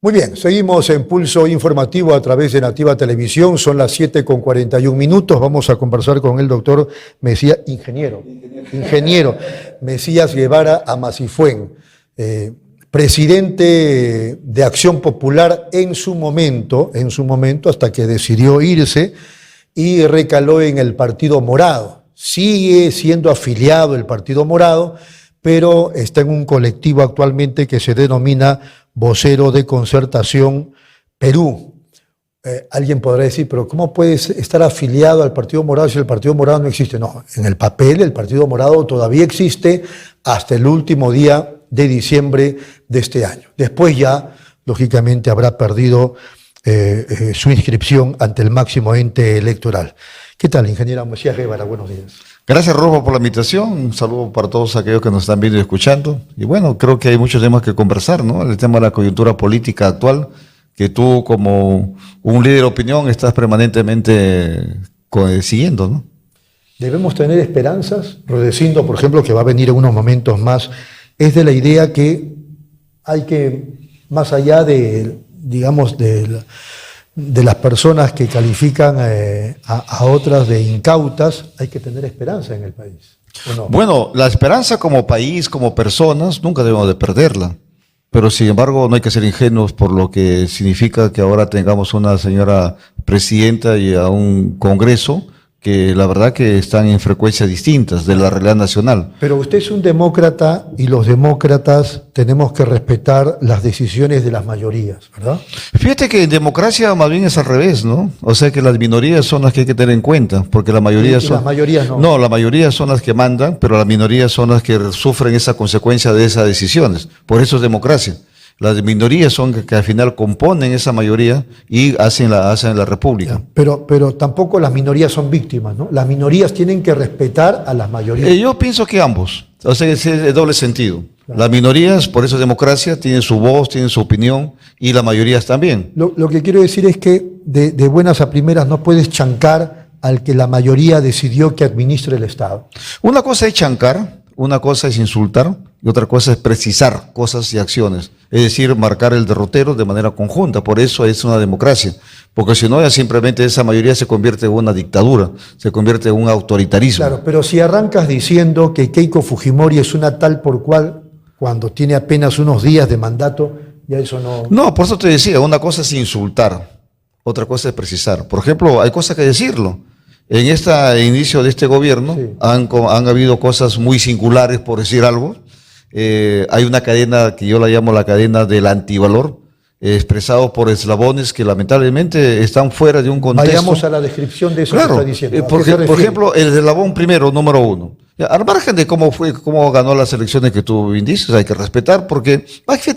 Muy bien, seguimos en Pulso Informativo a través de Nativa Televisión, son las 7:41. Vamos a conversar con el doctor Mesías, ingeniero Mesías Guevara Amasifuén, presidente de Acción Popular en su momento, hasta que decidió irse y recaló en el Partido Morado. Sigue siendo afiliado el Partido Morado, pero está en un colectivo actualmente que se denomina Vocero de Concertación Perú. Alguien podrá decir, pero ¿cómo puedes estar afiliado al Partido Morado si el Partido Morado no existe? No, en el papel el Partido Morado todavía existe hasta el último día de diciembre de este año. Después ya, lógicamente, habrá perdido su inscripción ante el máximo ente electoral. ¿Qué tal, ingeniera Mesías Guevara? Buenos días. Gracias, Rodolfo, por la invitación. Un saludo para todos aquellos que nos están viendo y escuchando. Y bueno, creo que hay muchos temas que conversar, ¿no? El tema de la coyuntura política actual, que tú como un líder de opinión estás permanentemente siguiendo, ¿no? Debemos tener esperanzas. Rodecindo, por ejemplo, que va a venir en unos momentos más, es de la idea que hay que, más allá de, digamos, de las personas que califican a otras de incautas, hay que tener esperanza en el país. ¿O no? Bueno, la esperanza como país, como personas, nunca debemos de perderla. Pero sin embargo no hay que ser ingenuos por lo que significa que ahora tengamos una señora presidenta y a un Congreso que la verdad que están en frecuencias distintas de la realidad nacional. Pero usted es un demócrata y los demócratas tenemos que respetar las decisiones de las mayorías, ¿verdad? Fíjate que en democracia más bien es al revés, ¿no? O sea que las minorías son las que hay que tener en cuenta, porque la mayoría son... las mayorías no. No, la mayoría son las que mandan, pero las minorías son las que sufren esa consecuencia de esas decisiones. Por eso es democracia. Las minorías son que al final componen esa mayoría y hacen la república. Pero tampoco las minorías son víctimas, ¿no? Las minorías tienen que respetar a las mayorías. Yo pienso que ambos. O sea, es de doble sentido. Claro. Las minorías, por eso es democracia, tienen su voz, tienen su opinión, y las mayorías también. Lo que quiero decir es que de buenas a primeras no puedes chancar al que la mayoría decidió que administre el Estado. Una cosa es chancar, una cosa es insultar, y otra cosa es precisar cosas y acciones. Es decir, marcar el derrotero de manera conjunta. Por eso es una democracia. Porque si no, ya simplemente esa mayoría se convierte en una dictadura, se convierte en un autoritarismo. Claro, pero si arrancas diciendo que Keiko Fujimori es una tal por cual, cuando tiene apenas unos días de mandato, ya eso no... No, por eso te decía, una cosa es insultar, otra cosa es precisar. Por ejemplo, hay cosas que decirlo. En este inicio de este gobierno sí. han habido cosas muy singulares, por decir algo. Hay una cadena que yo la llamo la cadena del antivalor, expresado por eslabones que lamentablemente están fuera de un contexto. Vayamos a la descripción de eso claro, que está diciendo. Por ejemplo, el eslabón primero, número uno. Al margen de cómo ganó las elecciones que tú dices, hay que respetar, porque... ¿A qué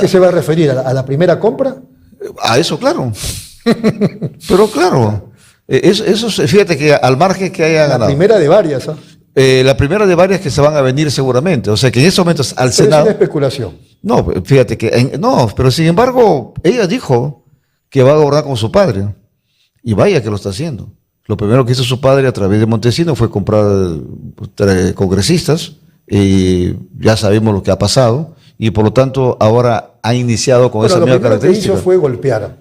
se va a referir? ¿A la primera compra? A eso, claro. Pero claro, eso, fíjate que al margen que haya ganado. La primera de varias, ¿ah? La primera de varias que se van a venir seguramente, o sea que en estos momentos al Senado... Es una especulación. No, fíjate que... no, pero sin embargo, ella dijo que va a gobernar con su padre, y vaya que lo está haciendo. Lo primero que hizo su padre a través de Montesinos fue comprar congresistas, y ya sabemos lo que ha pasado, y por lo tanto ahora ha iniciado con esa misma característica. Lo primero que hizo fue golpear.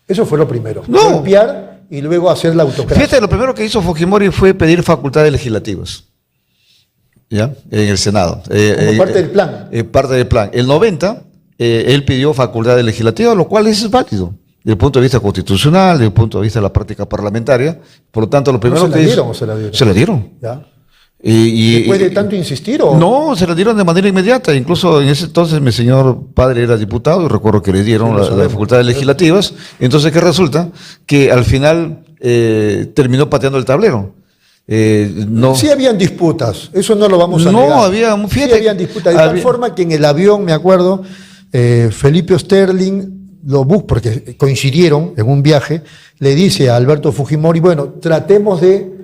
Eso fue lo primero. No. Golpear y luego hacer la autocracia. Fíjate, lo primero que hizo Fujimori fue pedir facultades legislativas. ¿Ya? En el Senado. Como parte del plan. Parte del plan. El 90, él pidió facultades legislativas, lo cual es válido, desde el punto de vista constitucional, desde el punto de vista de la práctica parlamentaria. Por lo tanto, lo primero ¿Se la dieron o se la dieron? Se la dieron. ¿Ya? ¿Después de tanto insistir? ¿O? No, se la dieron de manera inmediata. Incluso en ese entonces mi señor padre era diputado y recuerdo que le dieron las facultades legislativas. Entonces, ¿qué resulta? Que al final terminó pateando el tablero. No. Sí habían disputas, eso no lo vamos a negar. No, fíjate, sí habían disputas, de tal forma que en el avión, me acuerdo, Felipe Osterling, porque coincidieron en un viaje, le dice a Alberto Fujimori, bueno, tratemos de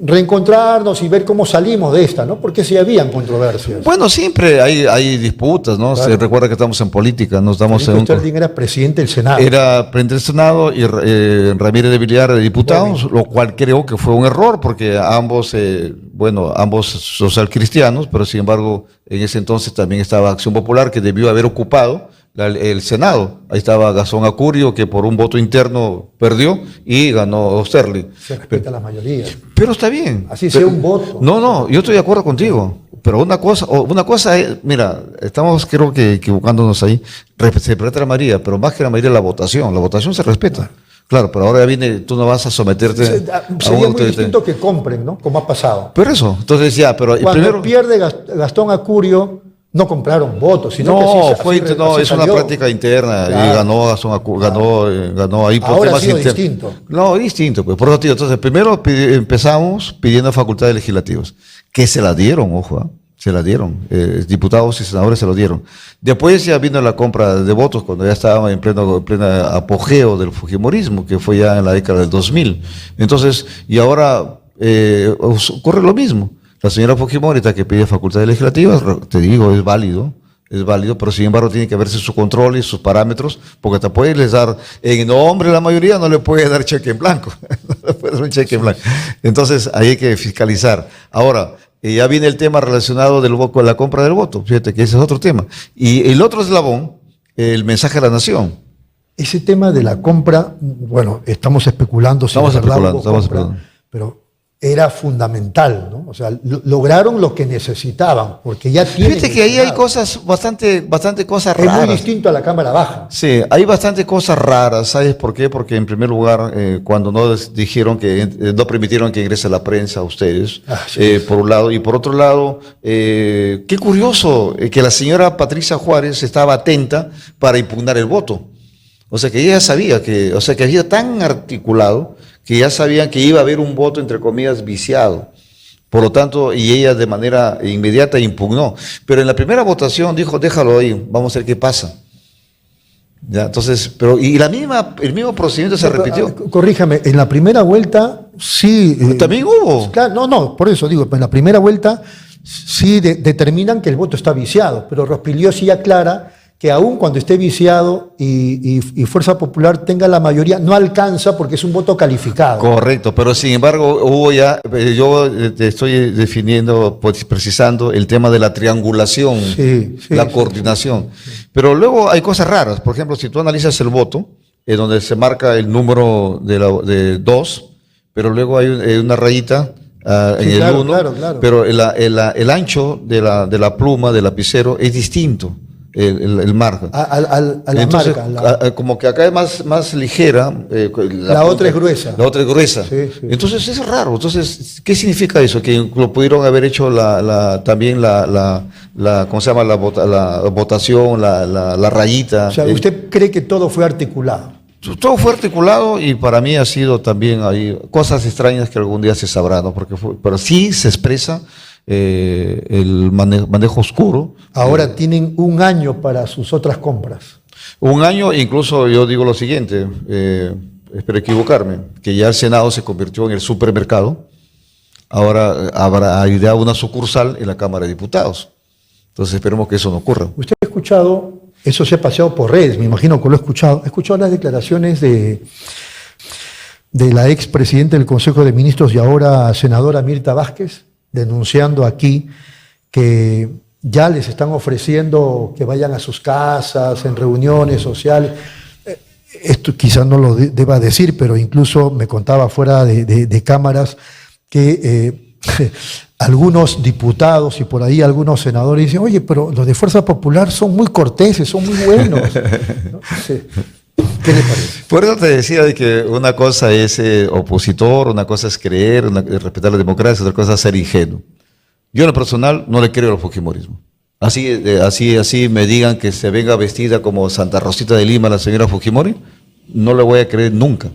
reencontrarnos y ver cómo salimos de esta, ¿no? Porque sí habían controversias. Bueno, siempre hay disputas, ¿no? Claro. Se recuerda que estamos en política, no estamos en Sterling era presidente del Senado. Era presidente del Senado y Ramírez de Villar de diputados, lo cual creo que fue un error porque ambos social cristianos, pero sin embargo en ese entonces también estaba Acción Popular que debió haber ocupado el Senado. Ahí estaba Gastón Acurio, que por un voto interno perdió y ganó Osterli. Se respeta la mayoría. Pero está bien. Así sea un voto. No, yo estoy de acuerdo contigo. Pero una cosa es, mira, estamos creo que equivocándonos ahí, se respeta la mayoría, pero más que la mayoría la votación se respeta. Claro, pero ahora ya viene, tú no vas a someterte Sería muy distinto que compren, ¿no? Como ha pasado. Pero eso, entonces ya, pero Cuando primero pierde Gastón Acurio, no compraron votos, sino que es una práctica interna, Claro. y ganó Gastón Acurio, ganó ahí por Ahora temas ha sido internos. distinto. No, distinto, pues, por eso, tío, entonces primero empezamos pidiendo facultades legislativas, que se las dieron, ojo, se las dieron, diputados y senadores se lo dieron. Después ya vino la compra de votos, cuando ya estábamos en pleno apogeo del fujimorismo, que fue ya en la década del 2000. Entonces, y ahora ocurre lo mismo. La señora Fujimori, que pide facultades legislativas, te digo, es válido, pero sin embargo tiene que verse su control y sus parámetros, porque te puedes dar, en nombre de la mayoría no le puede dar cheque en blanco, no le puede dar un cheque en blanco. Entonces ahí hay que fiscalizar. Ahora, ya viene el tema relacionado con la compra del voto, fíjate que ese es otro tema. Y el otro eslabón, el mensaje a la nación. Ese tema de la compra, bueno, estamos especulando si Estamos de verdad especulando, hubo estamos compra, especulando. pero era fundamental, ¿no? O sea, lograron lo que necesitaban, porque ya tienen. Fíjate que ahí hay Senado. cosas, bastante cosas Es raras. muy distinto a la Cámara Baja. Sí, hay bastante cosas raras, ¿sabes por qué? Porque en primer lugar, cuando no dijeron que no permitieron que ingrese la prensa a ustedes, sí. por un lado, y por otro lado, qué curioso que la señora Patricia Juárez estaba atenta para impugnar el voto. O sea que ella sabía que, o sea que había tan articulado que ya sabían que iba a haber un voto, entre comillas, viciado. Por lo tanto, y ella de manera inmediata impugnó. Pero en la primera votación dijo, déjalo ahí, vamos a ver qué pasa. Ya, entonces, pero y el mismo procedimiento se repitió. Corríjame, en la primera vuelta sí. También hubo. Claro, no, por eso digo, en la primera vuelta sí determinan que el voto está viciado, pero Rospigliosi sí aclara que aún cuando esté viciado y Fuerza Popular tenga la mayoría, no alcanza porque es un voto calificado. Correcto, pero sin embargo hubo ya, yo te estoy definiendo, pues, precisando el tema de la triangulación, la coordinación. Pero luego hay cosas raras, por ejemplo, si tú analizas el voto, donde se marca el número de 2, pero luego hay una rayita en el 1, claro. pero el ancho de la pluma, del lapicero, es distinto. El margen. A la Entonces, marca. como que acá es más ligera. La otra es gruesa. La otra es gruesa. Sí. Entonces es raro. Entonces, ¿qué significa eso? Que lo pudieron haber hecho también ¿cómo se llama? La votación, la rayita. O sea, ¿usted cree que todo fue articulado? Todo fue articulado y para mí ha sido también hay cosas extrañas que algún día se sabrá, ¿no? Pero sí se expresa el manejo oscuro. Ahora tienen un año para sus otras compras. Un año, incluso yo digo lo siguiente, espero equivocarme, que ya el Senado se convirtió en el supermercado, ahora habrá ya una sucursal en la Cámara de Diputados. Entonces esperemos que eso no ocurra. Usted ha escuchado, eso se ha paseado por redes, me imagino que lo ha escuchado las declaraciones de la expresidenta del Consejo de Ministros y ahora senadora Mirta Vázquez, denunciando aquí que ya les están ofreciendo que vayan a sus casas, en reuniones sociales. Esto quizás no lo deba decir, pero incluso me contaba fuera de cámaras que algunos diputados y por ahí algunos senadores dicen, oye, pero los de Fuerza Popular son muy corteses, son muy buenos. ¿No? Sí. ¿Qué le parece? Por eso te decía de que una cosa es opositor, una cosa es creer, respetar la democracia, otra cosa es ser ingenuo. Yo en lo personal no le creo al fujimorismo. Así me digan que se venga vestida como Santa Rosita de Lima la señora Fujimori, no le voy a creer nunca.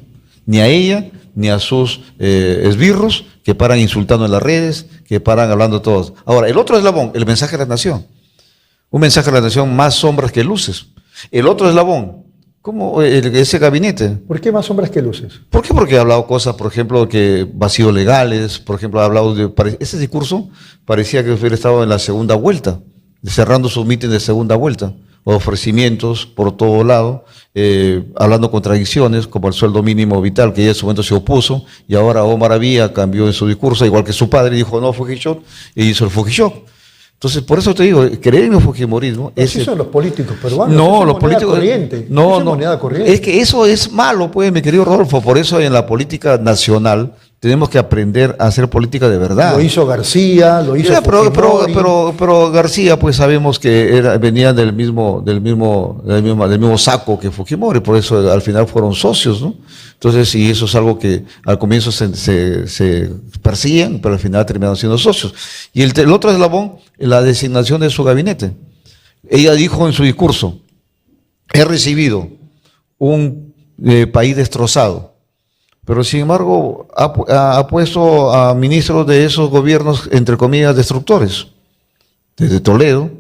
Ni a ella, ni a sus esbirros que paran insultando en las redes, que paran hablando todos. Ahora, el otro eslabón, el mensaje a la nación. Un mensaje a la nación más sombras que luces. El otro eslabón, ¿cómo ese gabinete? ¿Por qué más sombras que luces? ¿Por qué? Porque ha hablado cosas, por ejemplo, que vacíos legales, por ejemplo, ha hablado ese discurso parecía que hubiera estado en la segunda vuelta, cerrando su mitin de segunda vuelta, ofrecimientos por todo lado, hablando contradicciones, como el sueldo mínimo vital, que ella en su momento se opuso, y ahora Omar Avía cambió en su discurso, igual que su padre, dijo no Fujishok, y hizo el Fujishok. Entonces, por eso te digo, creer en el fujimorismo Así son los políticos peruanos. no, eso los es moneda políticos. corriente. No, Eso es no. moneda corriente. Es que eso es malo, pues, mi querido Rodolfo. Por eso en la política nacional tenemos que aprender a hacer política de verdad. Lo hizo García, lo hizo Mira, Fujimori. pero García, pues sabemos que venía del mismo saco que Fujimori, por eso al final fueron socios, ¿no? Entonces, y eso es algo que al comienzo se persiguen, pero al final terminaron siendo socios. Y el otro eslabón, la designación de su gabinete. Ella dijo en su discurso: he recibido un país destrozado. Pero sin embargo ha puesto a ministros de esos gobiernos, entre comillas, destructores. Desde Toledo,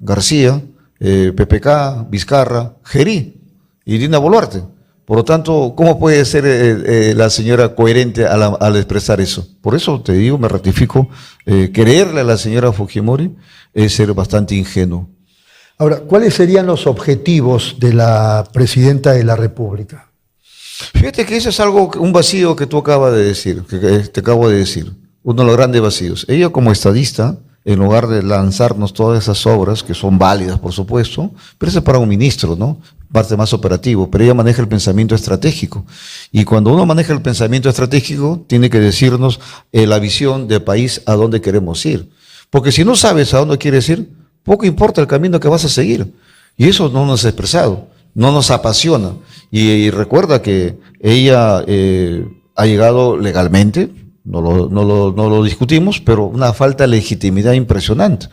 García, PPK, Vizcarra, Gerí y Dina Boluarte. Por lo tanto, ¿cómo puede ser la señora coherente al expresar eso? Por eso te digo, me ratifico, creerle a la señora Fujimori es ser bastante ingenuo. Ahora, ¿cuáles serían los objetivos de la presidenta de la República? Fíjate que eso es un vacío que tú acabas de decir, que te acabo de decir, uno de los grandes vacíos. Ella como estadista, en lugar de lanzarnos todas esas obras, que son válidas por supuesto, pero eso es para un ministro, ¿no? Parte más operativo, pero ella maneja el pensamiento estratégico. Y cuando uno maneja el pensamiento estratégico, tiene que decirnos la visión del país a dónde queremos ir. Porque si no sabes a dónde quieres ir, poco importa el camino que vas a seguir. Y eso no nos ha expresado, no nos apasiona. Y recuerda que ella ha llegado legalmente, no lo discutimos, pero una falta de legitimidad impresionante.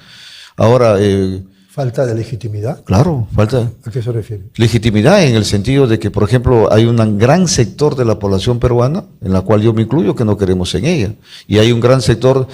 Ahora... ¿Falta de legitimidad? Claro, falta... ¿A qué se refiere? Legitimidad en el sentido de que, por ejemplo, hay un gran sector de la población peruana, en la cual yo me incluyo, que no queremos en ella. Y hay un gran sector...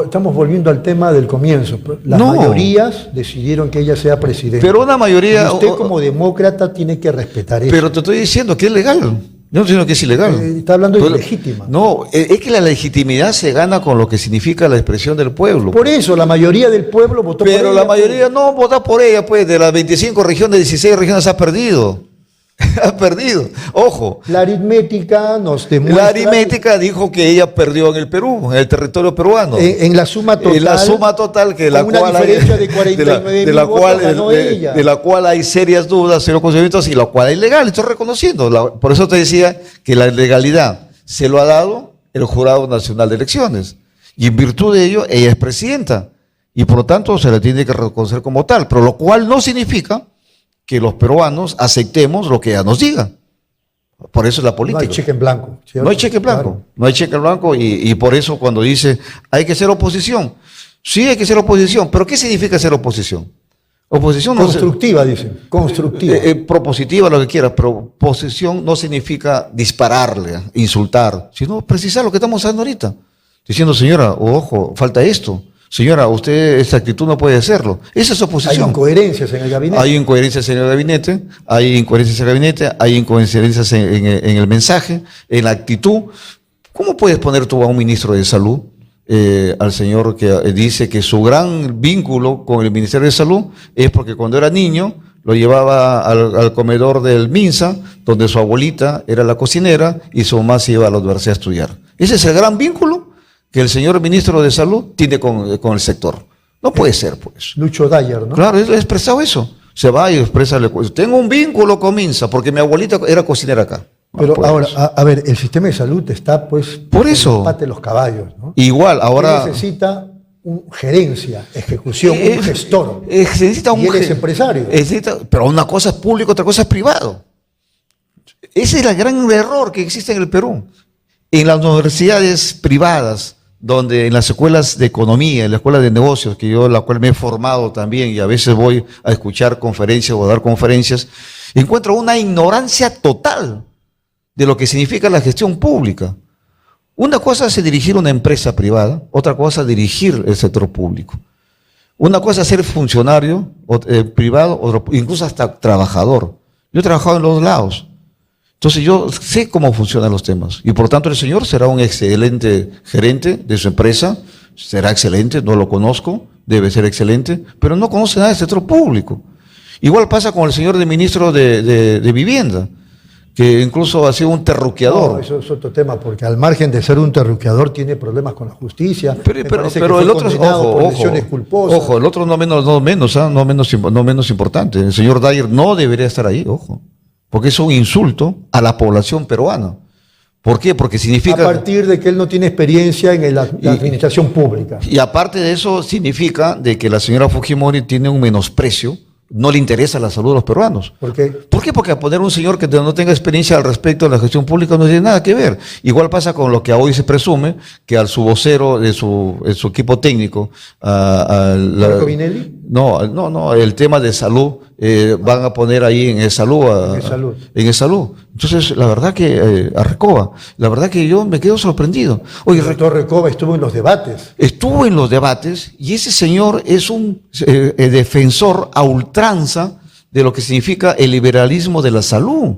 Estamos volviendo al tema del comienzo. Las mayorías decidieron que ella sea presidenta. Pero una mayoría... Y usted como demócrata tiene que respetar eso. Pero te estoy diciendo que es legal. Yo no estoy diciendo que es ilegal. Está hablando de ilegítima. No, es que la legitimidad se gana con lo que significa la expresión del pueblo. Por eso, la mayoría del pueblo votó por ella. Pero la mayoría no vota por ella, pues. De las 25 regiones, 16 regiones ha perdido. Ha perdido. Ojo. La aritmética nos demuestra... La aritmética dijo que ella perdió en el Perú, en el territorio peruano. En la suma total. En la suma total, que con una diferencia de 49.000 votos ganó ella. De la cual hay serias dudas, serios conocimientos, y la cual es legal. Estoy reconociendo. Por eso te decía que la legalidad se lo ha dado el Jurado Nacional de Elecciones. Y en virtud de ello, ella es presidenta. Y por lo tanto, se la tiene que reconocer como tal. Pero lo cual no significa que los peruanos aceptemos lo que ella nos diga. Por eso es la política. No hay cheque en blanco. ¿Cierto? No hay cheque en blanco. Claro. No hay cheque en blanco y por eso cuando dice hay que ser oposición. Sí, hay que ser oposición. ¿Pero qué significa ser oposición? Oposición constructiva, dicen. Constructiva. Propositiva, lo que quieras, pero oposición no significa dispararle, insultar, sino precisar lo que estamos haciendo ahorita. Diciendo, señora, ojo, falta esto. Señora, usted esta actitud no puede hacerlo. Esa es oposición. Hay incoherencias en el gabinete. Hay incoherencias en el gabinete, hay incoherencias en el gabinete, hay incoherencias en el mensaje, en la actitud. ¿Cómo puedes poner tú a un ministro de Salud, al señor que dice que su gran vínculo con el Ministerio de Salud es porque cuando era niño lo llevaba al comedor del MINSA, donde su abuelita era la cocinera y su mamá se iba a la universidad a estudiar? Ese es el gran vínculo que el señor ministro de Salud tiene con el sector. No puede ser, pues. Lucho Dyer, ¿no? Claro, él ha expresado eso. Se va y expresa, tengo un vínculo con MINSA porque mi abuelita era cocinera acá. Pero pues, ahora, a ver, el sistema de salud está, pues, por eso. El pate de los caballos, ¿no? Igual, ahora... Él necesita gerencia, ejecución, un gestor. Necesita y él es empresario. Pero una cosa es público, otra cosa es privado. Ese es el gran error que existe en el Perú. En las universidades privadas, donde en las escuelas de economía, en la escuela de negocios, que yo la cual me he formado también y a veces voy a escuchar conferencias o a dar conferencias, encuentro una ignorancia total de lo que significa la gestión pública. Una cosa es dirigir una empresa privada, otra cosa es dirigir el sector público. Una cosa es ser funcionario privado, incluso hasta trabajador. Yo he trabajado en los dos lados. Entonces yo sé cómo funcionan los temas y por tanto el señor será un excelente gerente de su empresa, será excelente, no lo conozco, debe ser excelente, pero no conoce nada del sector público. Igual pasa con el señor ministro de Vivienda, que incluso ha sido un terruqueador. No, eso es otro tema, porque al margen de ser un terruqueador tiene problemas con la justicia. Pero el otro, ojo, el otro no menos importante. El señor Dyer no debería estar ahí, ojo, porque es un insulto a la población peruana. ¿Por qué? Porque significa... A partir de que él no tiene experiencia en la administración pública. Y aparte de eso, significa de que la señora Fujimori tiene un menosprecio, no le interesa la salud de los peruanos. ¿Por qué? ¿Por qué? Porque a poner un señor que no tenga experiencia al respecto de la gestión pública no tiene nada que ver. Igual pasa con lo que hoy se presume, que al su vocero de su equipo técnico... ¿Marco Vinelli? No, el tema de salud, van a poner ahí en el salud. En el salud. Entonces, la verdad que, a Recoba, la verdad que yo me quedo sorprendido. Oye, el doctor Recoba estuvo en los debates. Estuvo en los debates y ese señor es un defensor a ultranza de lo que significa el liberalismo de la salud.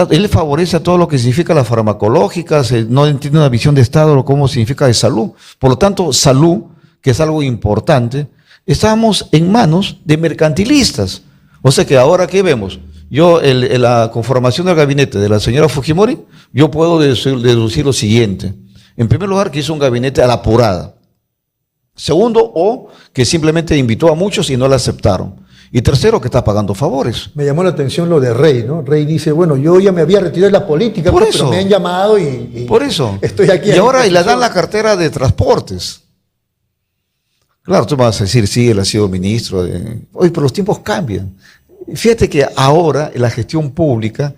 Él favorece a todo lo que significa la farmacológica, no entiende una visión de Estado de cómo significa de salud. Por lo tanto, salud, que es algo importante, estábamos en manos de mercantilistas. O sea que ahora, ¿qué vemos? Yo, en la conformación del gabinete de la señora Fujimori, yo puedo deducir lo siguiente. En primer lugar, que hizo un gabinete a la apurada. Segundo, o que simplemente invitó a muchos y no la aceptaron. Y tercero, que está pagando favores. Me llamó la atención lo de Rey, ¿no? Rey dice, bueno, yo ya me había retirado de la política, pero me han llamado y por eso. Estoy aquí. Y ahora le dan la cartera de transportes. Claro, tú me vas a decir, sí, él ha sido ministro. Oye, pero los tiempos cambian. Fíjate que ahora la gestión pública,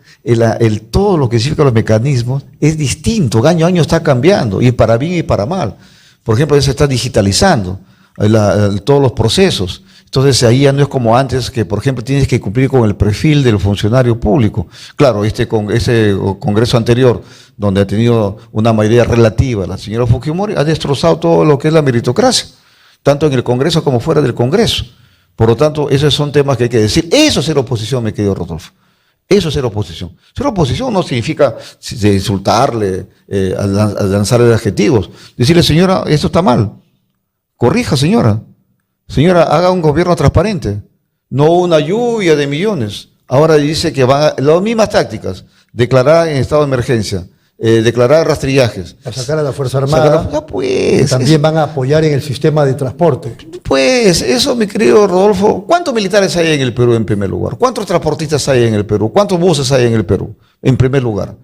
todo lo que significa los mecanismos, es distinto. Año a año está cambiando, y para bien y para mal. Por ejemplo, ya se está digitalizando todos los procesos. Entonces ahí ya no es como antes, que por ejemplo tienes que cumplir con el perfil del funcionario público. Claro, ese congreso anterior, donde ha tenido una mayoría relativa, la señora Fujimori ha destrozado todo lo que es la meritocracia, tanto en el Congreso como fuera del Congreso. Por lo tanto, esos son temas que hay que decir. Eso es ser oposición, mi querido Rodolfo. Eso es ser oposición. Ser oposición no significa insultarle, lanzarle adjetivos. Decirle, señora, esto está mal. Corrija, señora. Señora, haga un gobierno transparente. No una lluvia de millones. Ahora dice que van a las mismas tácticas. Declarar en estado de emergencia. Declarar rastrillajes. A sacar a la Fuerza Armada. Que también van a apoyar en el sistema de transporte. Pues eso, mi querido Rodolfo. ¿Cuántos militares hay en el Perú en primer lugar? ¿Cuántos transportistas hay en el Perú? ¿Cuántos buses hay en el Perú en primer lugar?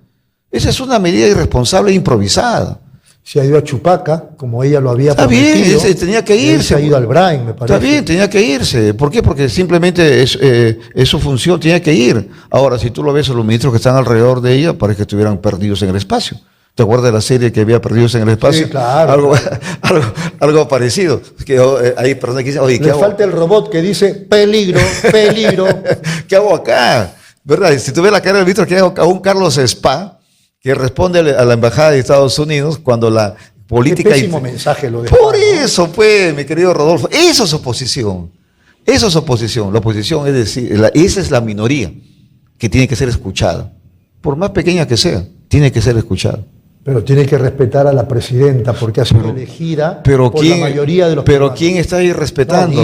Esa es una medida irresponsable e improvisada. Se ha ido a Chupaca, como ella lo había prometido. Está bien, tenía que irse. Se ha ido al Brain, me parece. Está bien, tenía que irse. ¿Por qué? Porque simplemente es su función, tenía que ir. Ahora, si tú lo ves a los ministros que están alrededor de ella, parece que estuvieran perdidos en el espacio. ¿Te acuerdas de la serie que había Perdidos en el Espacio? Sí, claro. Algo parecido. Ahí, perdón, oye, le falta el robot que dice, peligro, peligro. ¿Qué hago acá? ¿Verdad? Si tú ves la cara del ministro, que hago a un Carlos Spa, que responde a la Embajada de Estados Unidos cuando la política... Qué pésimo mensaje lo de... Por eso, pues, mi querido Rodolfo, eso es oposición. Eso es oposición. La oposición es decir, esa es la minoría que tiene que ser escuchada. Por más pequeña que sea, tiene que ser escuchada. Pero tiene que respetar a la presidenta porque ha sido elegida por la mayoría de los peruanos. ¿Quién está ahí respetando?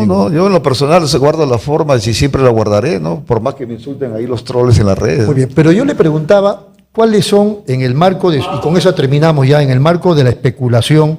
No, yo en lo personal guardo la forma y siempre la guardaré, ¿no? Por más que me insulten ahí los troles en las redes. Muy bien, pero yo le preguntaba... ¿Cuáles son, en el marco de, y con eso terminamos ya, en el marco de la especulación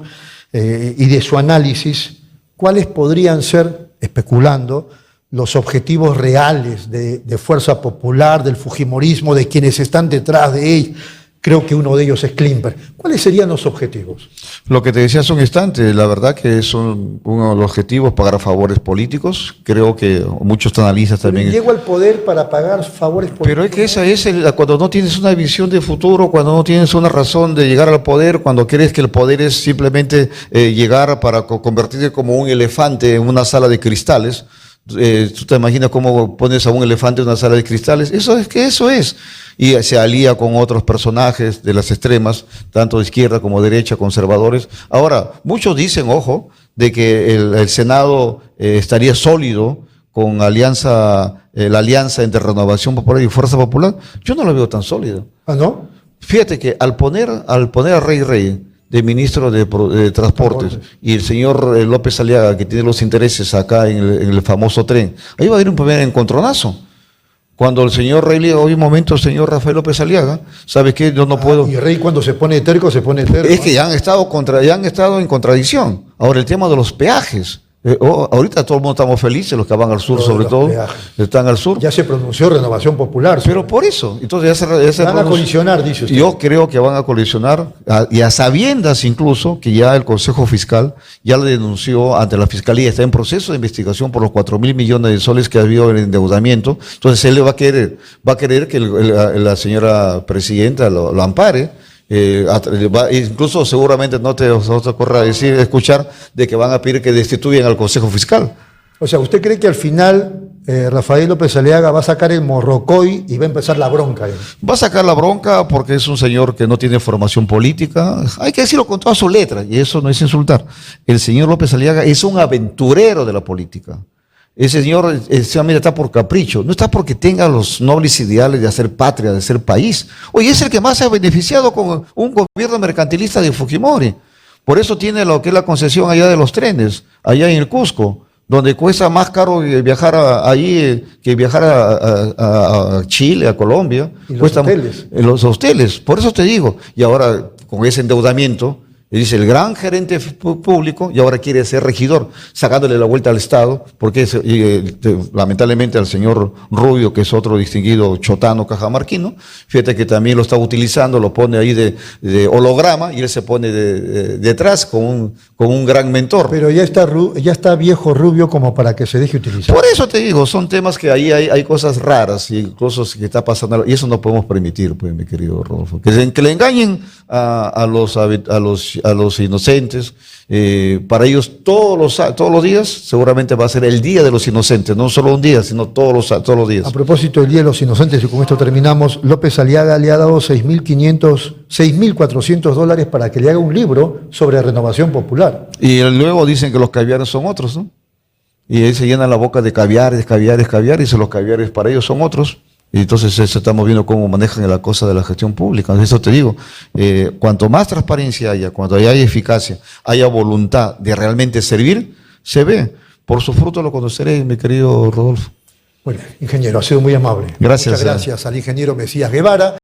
y de su análisis, cuáles podrían ser, especulando, los objetivos reales de Fuerza Popular, del fujimorismo, de quienes están detrás de él? Creo que uno de ellos es Klimper. ¿Cuáles serían los objetivos? Lo que te decía hace un instante, la verdad que son uno de los objetivos pagar favores políticos. Creo que muchos analistas también... Llego al poder para pagar favores políticos. Pero es que esa es cuando no tienes una visión de futuro, cuando no tienes una razón de llegar al poder, cuando crees que el poder es simplemente llegar para convertirte como un elefante en una sala de cristales. ¿Tú te imaginas cómo pones a un elefante en una sala de cristales? Eso es. Y se alía con otros personajes de las extremas, tanto de izquierda como derecha, conservadores. Ahora, muchos dicen, ojo, de que el Senado estaría sólido con la alianza entre Renovación Popular y Fuerza Popular. Yo no lo veo tan sólido. ¿Ah, no? Fíjate que al poner a Rey de ministro de Transportes y el señor López Aliaga, que tiene los intereses acá en el famoso tren, ahí va a haber un primer encontronazo. Cuando el señor Rey, hoy un momento, el señor Rafael López Aliaga, ¿sabes qué? Yo no puedo. Y Rey cuando se pone terco, se pone terco. Es que ya han estado en contradicción. Ahora, el tema de los peajes. Ahorita todo el mundo estamos felices, los que van al sur sobre todo, están al sur. Ya se pronunció Renovación Popular. Pero por eso, entonces van a colisionar, dice usted. Yo creo que van a colisionar, y a sabiendas incluso, que ya el Consejo Fiscal ya le denunció ante la Fiscalía, está en proceso de investigación por los 4.000 millones de soles que ha habido en endeudamiento. Entonces él va a querer que la señora presidenta lo ampare. Incluso seguramente no te ocurra escuchar de que van a pedir que destituyan al Consejo Fiscal. O sea, ¿usted cree que al final Rafael López Aliaga va a sacar el morrocoy y va a empezar la bronca? Va a sacar la bronca porque es un señor que no tiene formación política. Hay que decirlo con toda su letra, y eso no es insultar. El señor López Aliaga es un aventurero de la política. Ese señor está por capricho, no está porque tenga los nobles ideales de hacer patria, de ser país. Oye, es el que más se ha beneficiado con un gobierno mercantilista de Fujimori. Por eso tiene lo que es la concesión allá de los trenes, allá en el Cusco, donde cuesta más caro viajar allí que viajar a Chile, a Colombia. ¿Y los hoteles? Los hoteles, por eso te digo. Y ahora, con ese endeudamiento, dice el gran gerente público y ahora quiere ser regidor, sacándole la vuelta al Estado, porque lamentablemente al señor Rubio, que es otro distinguido chotano cajamarquino, fíjate que también lo está utilizando, lo pone ahí de holograma y él se pone detrás con un gran mentor. Pero ya está viejo Rubio como para que se deje utilizar. Por eso te digo, son temas que ahí hay cosas raras y cosas que está pasando, y eso no podemos permitir, pues, mi querido Rodolfo. Que le engañen a los inocentes. Para ellos todos los días seguramente va a ser el Día de los Inocentes, no solo un día, sino todos los días. A propósito del Día de los Inocentes, y con esto terminamos, López Aliaga le ha dado $6.400 para que le haga un libro sobre renovación popular. Y luego dicen que los caviares son otros, ¿no? Y ahí se llenan la boca de caviares, y los caviares para ellos son otros. Y entonces estamos viendo cómo manejan la cosa de la gestión pública. Eso te digo, cuanto más transparencia haya, cuanto haya eficacia, haya voluntad de realmente servir, se ve. Por su fruto lo conoceré, mi querido Rodolfo. Bueno, ingeniero, ha sido muy amable. Gracias. Muchas gracias al ingeniero Mesías Guevara.